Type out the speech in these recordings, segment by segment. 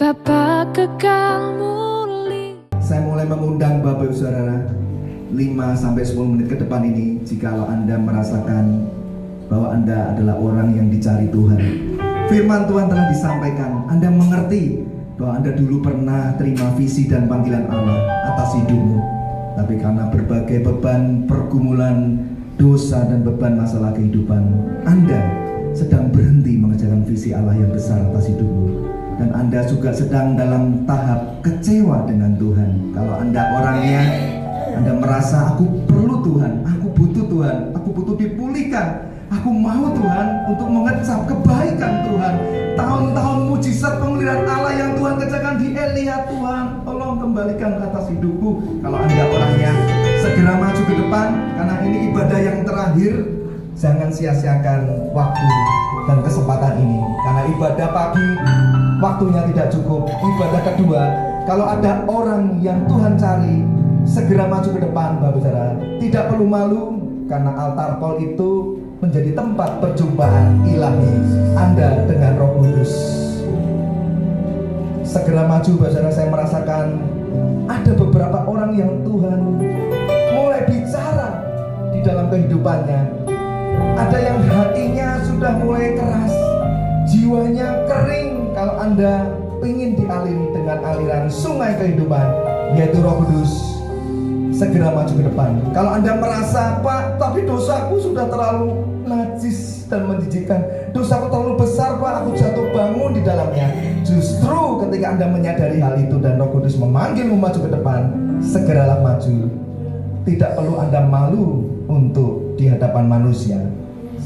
Bapa kekal mulia. Saya mulai mengundang Bapak Ibu Saudara 5-10 menit ke depan ini, jikalau Anda merasakan bahwa Anda adalah orang yang dicari Tuhan. Firman Tuhan telah disampaikan, Anda mengerti bahwa Anda dulu pernah terima visi dan panggilan Allah atas hidupmu. Tapi karena berbagai beban, pergumulan, dosa dan beban masalah kehidupan, Anda sedang berhenti mengerjakan visi Allah yang besar atas hidupmu. Dan Anda juga sedang dalam tahap kecewa dengan Tuhan. Kalau Anda orangnya, Anda merasa aku perlu Tuhan, aku butuh Tuhan, aku butuh dipulihkan, aku mau Tuhan untuk mengecap kebaikan Tuhan. Tahun-tahun mujizat pemeliharaan Allah yang Tuhan kerjakan di Elia, Tuhan tolong kembalikan ke atas hidupku. Kalau Anda orangnya, segera maju ke depan, karena ini ibadah yang terakhir. Jangan sia-siakan waktu dan kesempatan ini, karena ibadah pagi waktunya tidak cukup. Ibadah kedua, kalau ada orang yang Tuhan cari, segera maju ke depan, Bapak Saudara. Tidak perlu malu, karena altar call itu menjadi tempat perjumpaan ilahi Anda dengan Roh Kudus. Segera maju, Bapak Saudara. Saya merasakan ada beberapa orang yang Tuhan mulai bicara di dalam kehidupannya. Ada yang hatinya sudah mulai keras, jiwanya kering. Kalau Anda ingin dialiri dengan aliran sungai kehidupan, yaitu Roh Kudus, segera maju ke depan. Kalau Anda merasa, Pak, tapi dosaku sudah terlalu najis dan menjijikkan, dosaku terlalu besar, Pak, aku jatuh bangun di dalamnya. Justru ketika Anda menyadari hal itu dan Roh Kudus memanggilmu maju ke depan, segeralah maju. Tidak perlu Anda malu untuk di hadapan manusia,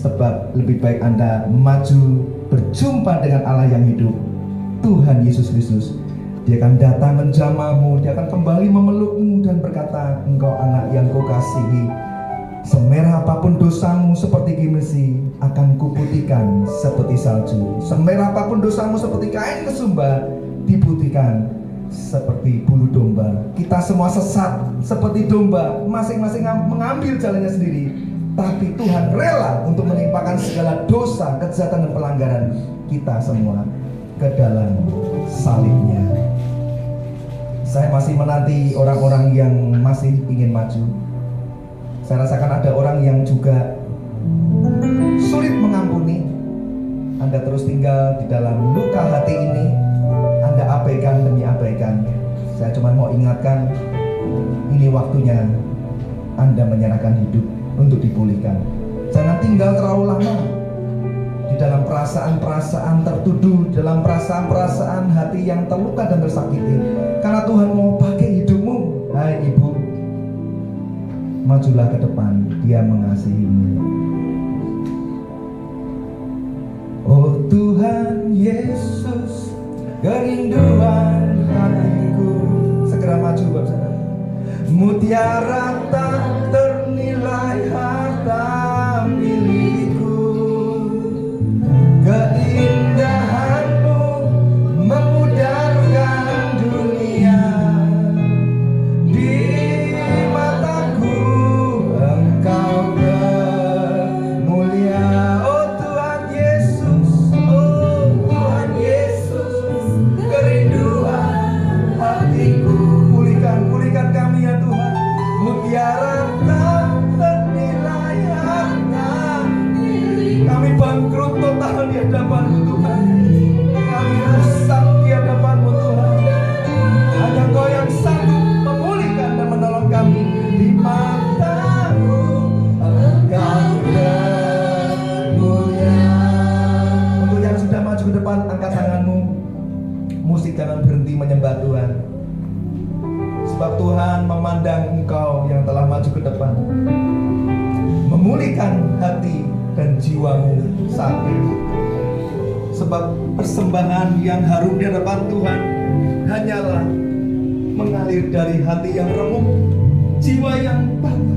sebab lebih baik Anda maju berjumpa dengan Allah yang hidup, Tuhan Yesus Kristus. Dia akan datang menjamahmu, dia akan kembali memelukmu dan berkata, engkau anak yang kukasihi, semerah apapun dosamu seperti gimesi, akan kuputihkan seperti salju. Semerah apapun dosamu seperti kain kesumba, diputihkan seperti bulu domba. Kita semua sesat seperti domba, masing-masing mengambil jalannya sendiri. Tapi Tuhan rela untuk menimpakan segala dosa, kejahatan dan pelanggaran kita semua ke dalam salibnya. Saya masih menanti orang-orang yang masih ingin maju. Saya rasakan ada orang yang juga sulit mengampuni. Anda terus tinggal di dalam luka hati ini, Anda abaikan demi abaikan. Saya cuma mau ingatkan, ini waktunya Anda menyerahkan hidup untuk dipulihkan. Jangan tinggal terlalu lama di dalam perasaan-perasaan tertuduh, dalam perasaan-perasaan hati yang terluka dan tersakiti. Karena Tuhan mau pakai hidupmu. Hai ibu, majulah ke depan, Dia mengasihimu. Oh Tuhan Yesus, kerinduan hatiku. Segera maju, Bapak. Mutiara tak ternilai harta milikku, keindahanmu memudarkan dunia. Di mataku engkau bermulia. Oh Tuhan Yesus, oh Tuhan Yesus, kerinduan hatiku. Pulihkan kami ya Tuhan. Mutiara tak ternilai harta. Kami bangkrut total di hadapan-Mu Tuhan. Kami rusak di hadapan-Mu Tuhan. Hanya Engkau yang sanggup memulihkan dan menolong kami. Di mataku Engkau bermulia. Untuk yang sudah maju ke depan, angkat tanganmu. Musik jangan berhenti menyembah Tuhan. Sebab Tuhan memandang engkau yang telah maju ke depan, memulihkan hati dan jiwamu saat ini. Sebab persembahan yang harum di hadapan Tuhan hanyalah mengalir dari hati yang remuk, jiwa yang patah.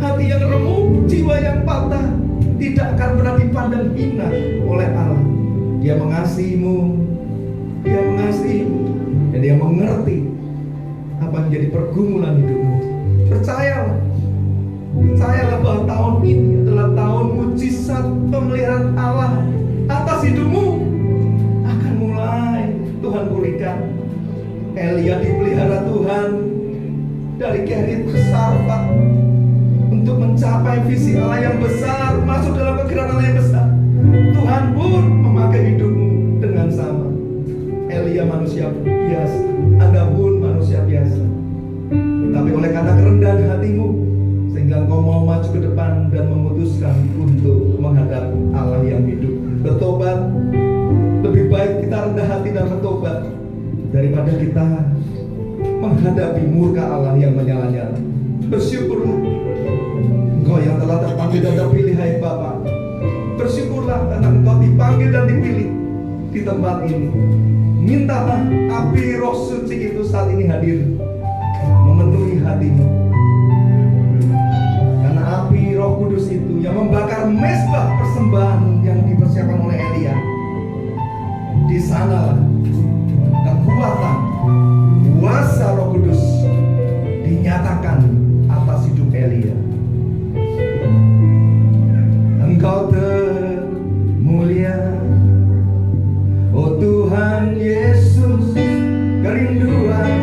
Hati yang remuk, jiwa yang patah tidak akan pernah dipandang hina oleh Allah. Dia mengasihimu, Dia mengasihimu, dan Dia mengerti apa menjadi pergumulan hidupmu. Percayalah bahwa tahun ini adalah tahun mujizat pemeliharaan Allah atas hidupmu. Akan mulai Tuhan pulihkan. Elia dipelihara Tuhan dari kerit besar, Pak, untuk mencapai visi Allah yang besar, masuk dalam pikiran Allah yang besar. Tuhan pun memakai hidupmu dengan sama. Elia manusia biasa, Anda pun manusia biasa. Tapi oleh karena kerendahan hatimu, sehingga engkau mau maju ke depan dan memutuskan untuk menghadap Allah yang hidup. Bertobat, lebih baik kita rendah hati dan bertobat daripada kita menghadapi murka Allah yang menyala-nyala. Bersyukurlah engkau yang telah terpanggil dan terpilih, hai Bapa. Bersyukurlah karena engkau dipanggil dan dipilih di tempat ini. Mintalah api Roh Suci itu saat ini hadir memenuhi hatimu. Karena api Roh Kudus itu yang membakar mezbah persembahan yang dipersiapkan oleh Elia. Di sanalah kekuatan, kuasa Roh Kudus dinyatakan atas hidup Elia. Engkau termulia, oh Tuhan Yesus, kerinduan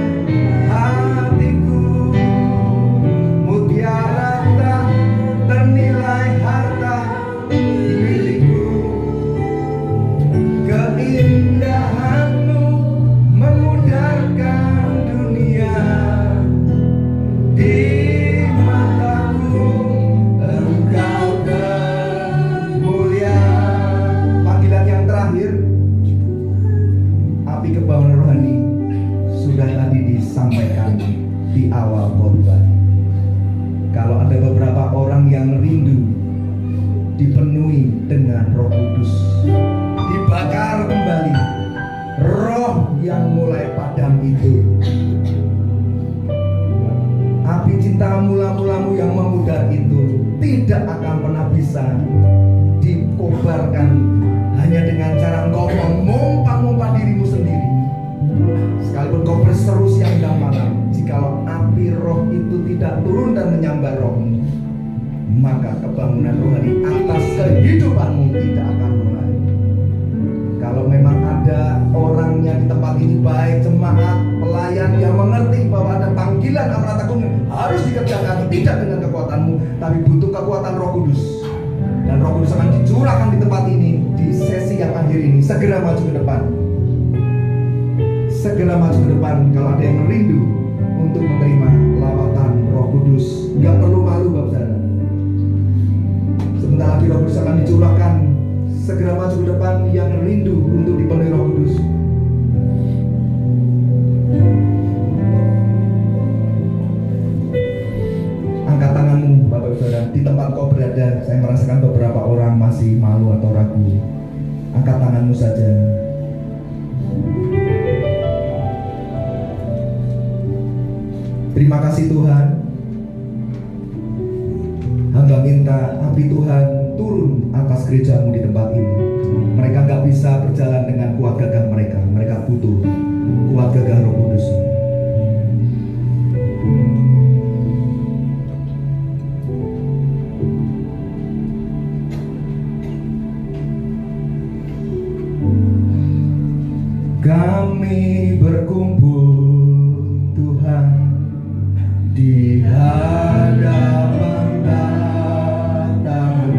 hatiku, mutiara tak ternilai harta milikku. Keindahanmu memudarkan dunia di mataku. Engkau termulia. Panggilan yang terakhir, api kebangunan rohani, sudah tadi disampaikan di awal khotbah. Kalau ada beberapa orang yang rindu dipenuhi dengan Roh Kudus, dibakar kembali roh yang mulai padam itu, api cinta mula-mulamu yang memudar itu tidak akan pernah bisa dikobarkan hanya dengan cara engkau memompa-mompa dirimu sendiri. Sekalipun kau berseru siang dan malam, jikalau api roh itu tidak turun dan menyambar rohmu, maka kebangunan rohani atas kehidupanmu tidak akan mulai. Kalau memang ada orangnya di tempat ini, baik jemaat, pelayan yang mengerti bahwa ada panggilan amanat agung harus dikerjakan, tidak dengan kekuatanmu, tapi butuh kekuatan Roh Kudus. Dan Roh Kudus akan dicurahkan di tempat ini, di sesi yang akhir ini. Segera maju ke depan. Segera maju ke depan kalau ada yang rindu untuk menerima lawatan Roh Kudus. Gak perlu malu, Bapak Saudara. Sebentar lagi Roh Kudus akan dicurahkan. Segera maju ke depan yang rindu untuk dipenuhi Roh Kudus. Angkat tanganmu, Bapak Saudara. Di tempat kau berada, saya merasakan beberapa orang masih malu atau ragu. Angkat tanganmu saja. Terima kasih Tuhan. Hamba minta api Tuhan turun atas gerejamu di tempat ini. Mereka gak bisa berjalan dengan kuat gagah mereka. Mereka butuh kuat gagah Roh Kudus. Kami berkumpul Tuhan di hadapan tatamu.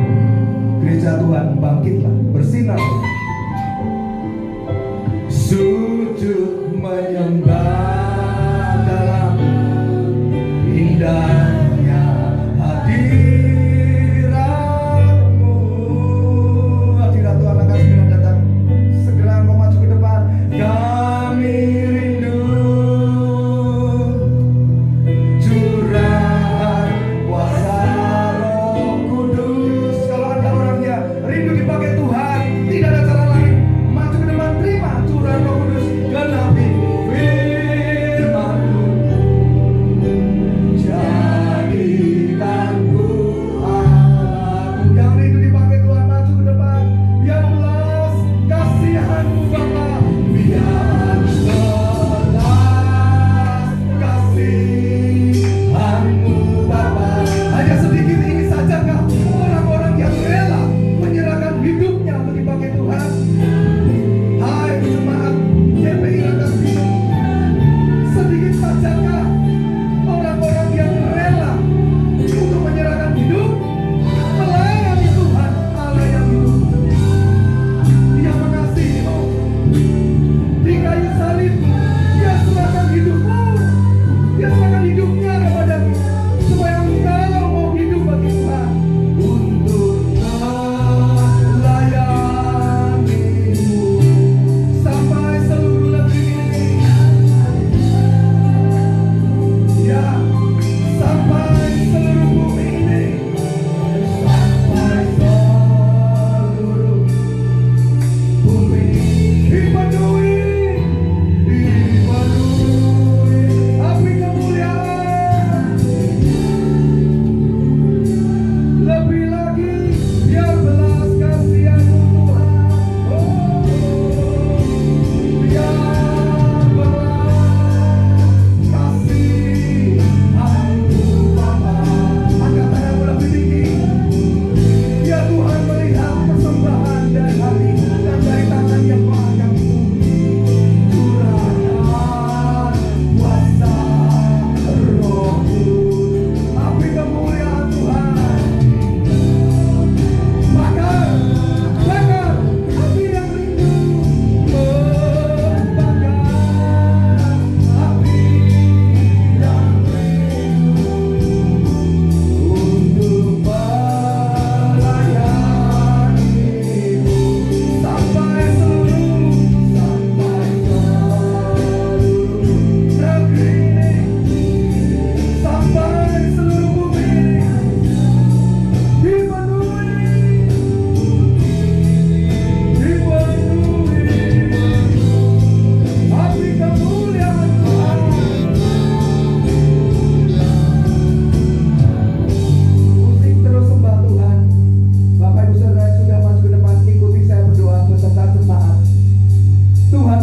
Gereja Tuhan, bangkitlah, bersinar, sujud menyembah dalam indahnya hadiratmu. Hadirat Tuhan akan segera datang. Segera engkau maju ke depan. Kami rindu curahan kuasa Roh Kudus. Kalau ada orangnya rindu dipakai Tuhan, tidak ada cara lain. Maju ke depan, terima curahan Roh Kudus. Genapi firman-Mu.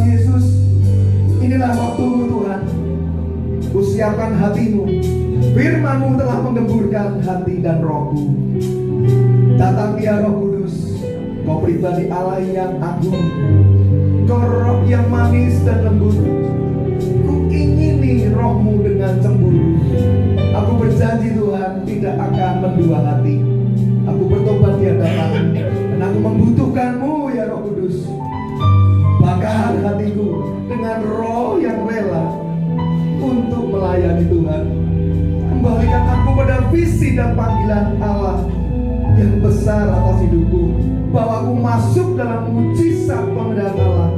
Tuhan Yesus, inilah waktumu Tuhan. Kusiapkan hatimu. Firman-Mu telah menggemburkan hati dan rohku. Datang ya Roh Kudus, Kau pribadi Allah yang agung, Kau roh yang manis dan lembut. Ku ingini roh-Mu dengan cemburu. Aku berjanji Tuhan tidak akan mendua hati. Aku bertobat di hadapan-Mu, dan aku membutuhkan-Mu ya Roh Kudus. Bakar hatiku dengan roh yang rela untuk melayani Tuhan. Kembalikan aku pada visi dan panggilan Allah yang besar atas hidupku, bahwa aku masuk dalam mujizat pemeliharaan Allah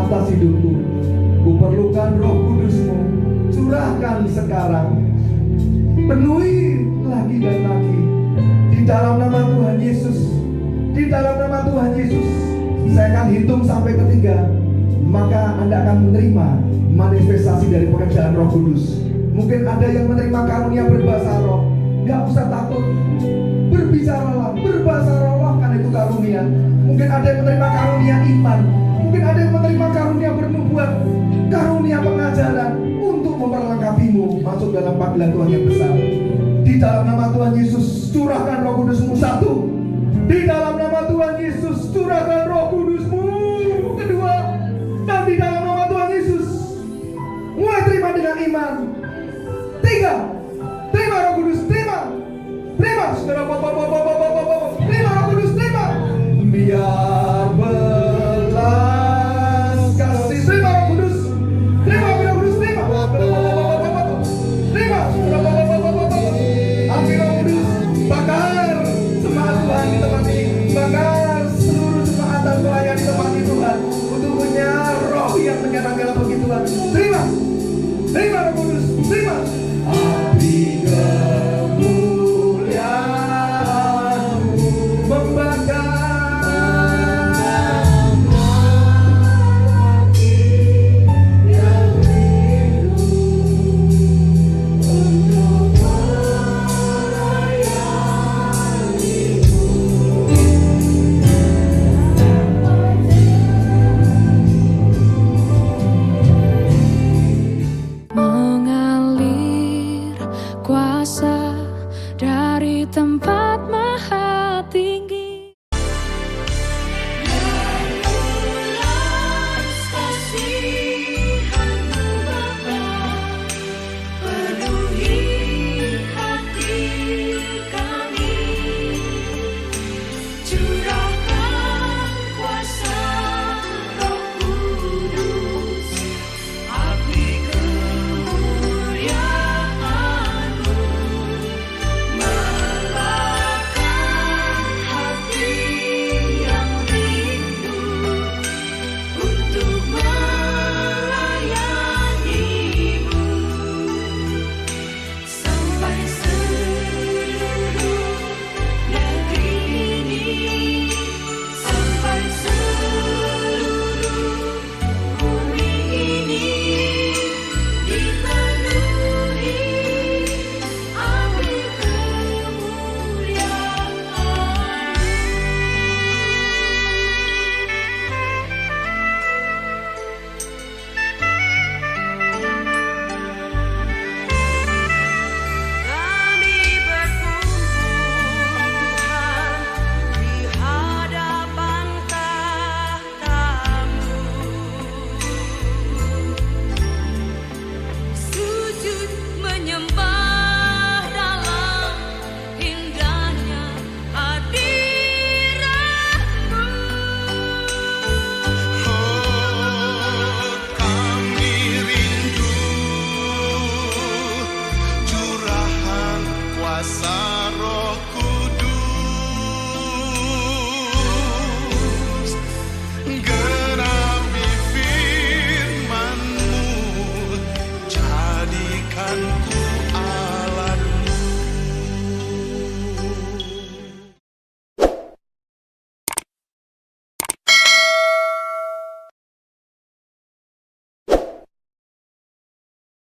atas hidupku. Ku perlukan Roh Kudus-Mu, curahkan sekarang, penuhi lagi dan lagi. Di dalam nama Tuhan Yesus, di dalam nama Tuhan Yesus, saya akan hitung sampai ketiga, maka Anda akan menerima manifestasi dari pekerjaan Roh Kudus. Mungkin ada yang menerima karunia berbahasa roh, nggak usah takut, berbicaralah, berbahasa roh, karena itu karunia. Mungkin ada yang menerima karunia iman, mungkin ada yang menerima karunia bernubuat, karunia pengajaran untuk memperlengkapimu masuk dalam panggilan Tuhan yang besar. Di dalam nama Tuhan Yesus, curahkan Roh Kudus-Mu. Satu, di dalam nama Tuhan Yesus, curahkan